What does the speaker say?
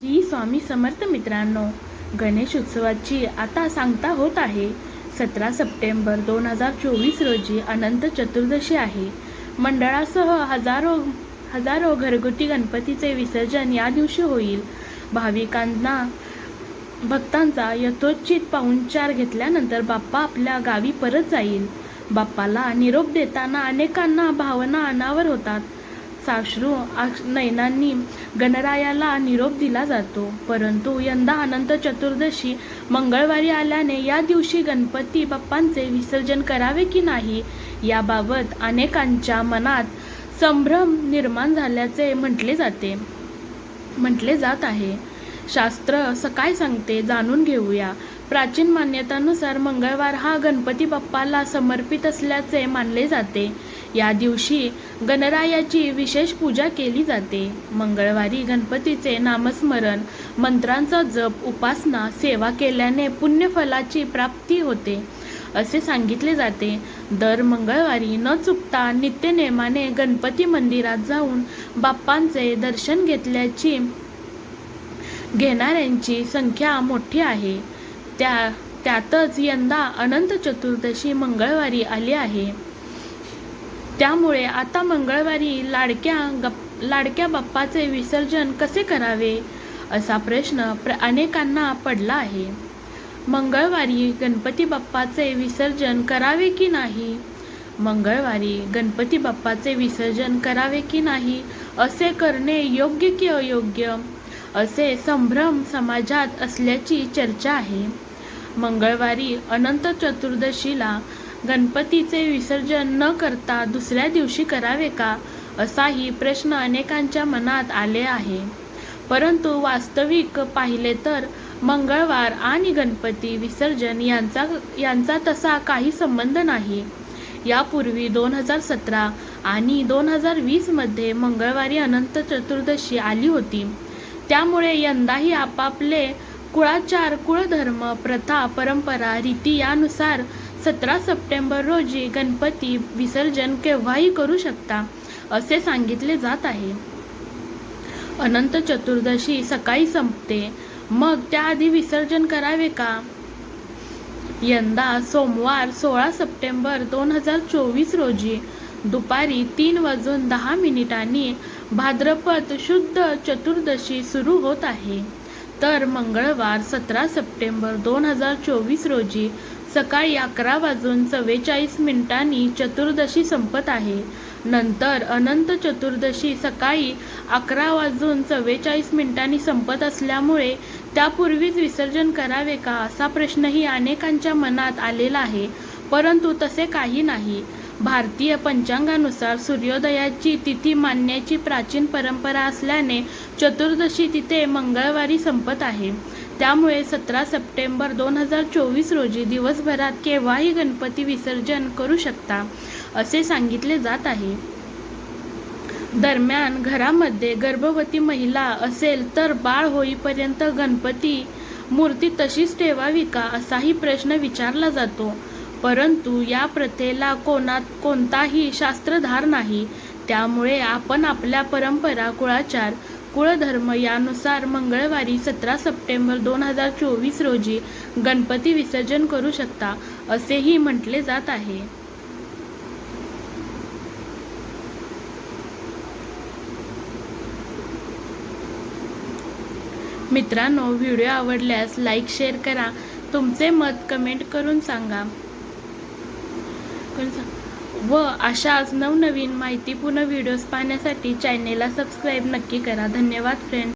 श्री स्वामी समर्थ मित्रांनो, गणेश उत्सवाची आता सांगता होत आहे. 17 सप्टेंबर 2024 रोजी अनंत चतुर्दशी आहे. मंडळासह हजारो घरगुती गणपतीचे विसर्जन या दिवशी होईल. भक्तांचा यथोचित पाहुणचार घेतल्यानंतर बाप्पा आपल्या गावी परत जाईल. बाप्पाला निरोप देताना अनेकांना भावना अनावर होतात. साश्रू नयनांनी गणरायाला निरोप दिला जातो. परंतु यंदा अनंत चतुर्दशी मंगळवारी आल्याने या दिवशी गणपती बाप्पांचे विसर्जन करावे की नाही याबाबत अनेकांच्या मनात संभ्रम निर्माण झाल्याचे म्हटले जात आहे. शास्त्र काय सांगते जाणून घेऊया. प्राचीन मान्यतानुसार मंगळवार हा गणपती बाप्पाला समर्पित असल्याचे मानले जाते. या दिवशी गणरायाची विशेष पूजा केली जाते. मंगळवारी गणपतीचे नामस्मरण, मंत्रांचा जप, उपासना, सेवा केल्याने पुण्यफलाची प्राप्ती होते असे सांगितले जाते. दर मंगळवारी न चुकता नित्यनेमाने गणपती मंदिरात जाऊन बाप्पांचे दर्शन घेणाऱ्यांची संख्या मोठी आहे. त्यातच यंदा अनंत चतुर्दशी मंगळवारी आली आहे. त्यामुळे आता मंगळवारी लाडक्या बाप्पाचे विसर्जन कसे करावे असा प्रश्न अनेकांना पडला आहे. मंगळवारी गणपती बाप्पाचे विसर्जन करावे की नाही? मंगळवारी गणपती बाप्पाचे विसर्जन करावे की नाही, असे करणे योग्य की अयोग्य असे संभ्रम समाजात असल्याची चर्चा आहे. मंगळवारी अनंत चतुर्दशीला गणपतीचे विसर्जन न करता दुसऱ्या दिवशी करावे का, असाही प्रश्न अनेकांच्या मनात आले आहे. परंतु वास्तविक पाहिले तर मंगळवार आणि गणपती विसर्जन यांचा तसा काही संबंध नाही. यापूर्वी 2017 आणि 2020 मध्ये मंगळवारी अनंत चतुर्दशी आली होती. त्यामुळे यंदाही आपापले कुळाचार, कुळधर्म, प्रथा, परंपरा, रीती यानुसार 17 सप्टेंबर रोजी गणपती विसर्जन केव्हाही करू शकता असे सांगितले जात आहे. अनंत चतुर्दशी सकाळी संपते, मग त्याआधी विसर्जन करावे का? यंदा सोमवार 16 सप्टेंबर 2024 रोजी दुपारी 3:10 भाद्रपद शुद्ध चतुर्दशी सुरू होत आहे. तर मंगळवार 17 सप्टेंबर 2024 रोजी सकाळी 11:44 चतुर्दशी संपत आहे. नंतर अनंत चतुर्दशी सकाळी 11:44 संपत असल्यामुळे त्यापूर्वीच विसर्जन करावे का असा प्रश्नही अनेकांच्या मनात आलेला आहे. परंतु तसे काही नाही. भारतीय पंचांगानुसार सूर्योदयाची तिथी मानण्याची प्राचीन परंपरा असल्याने चतुर्दशी तिथे मंगळवारी संपत आहे. त्यामुळे 17 सप्टेंबर 2024 रोजी दिवसभरात केव्हाही गणपती विसर्जन करू शकता असे सांगितले जात आहे. दरम्यान घरामध्ये गर्भवती महिला असेल तर बाळ होईपर्यंत गणपती मूर्ती तशीच ठेवावी का असाही प्रश्न विचारला जातो. परंतु या प्रथेला कोणताही शास्त्रधार नाही. त्यामुळे आपण आपल्या परंपरा, कुळाचार, कुळधर्म यानुसार मंगळवारी 17 सप्टेंबर 2024 रोजी गणपती विसर्जन करू शकता असेही म्हटले जात आहे. मित्रांनो, व्हिडिओ आवडल्यास लाईक, शेअर करा. तुमचे मत कमेंट करून सांगा. व अशाच नवनवीन माहितीपूर्ण व्हिडिओज पाहण्यासाठी चॅनेलला सबस्क्राईब नक्की करा. धन्यवाद फ्रेंड्स.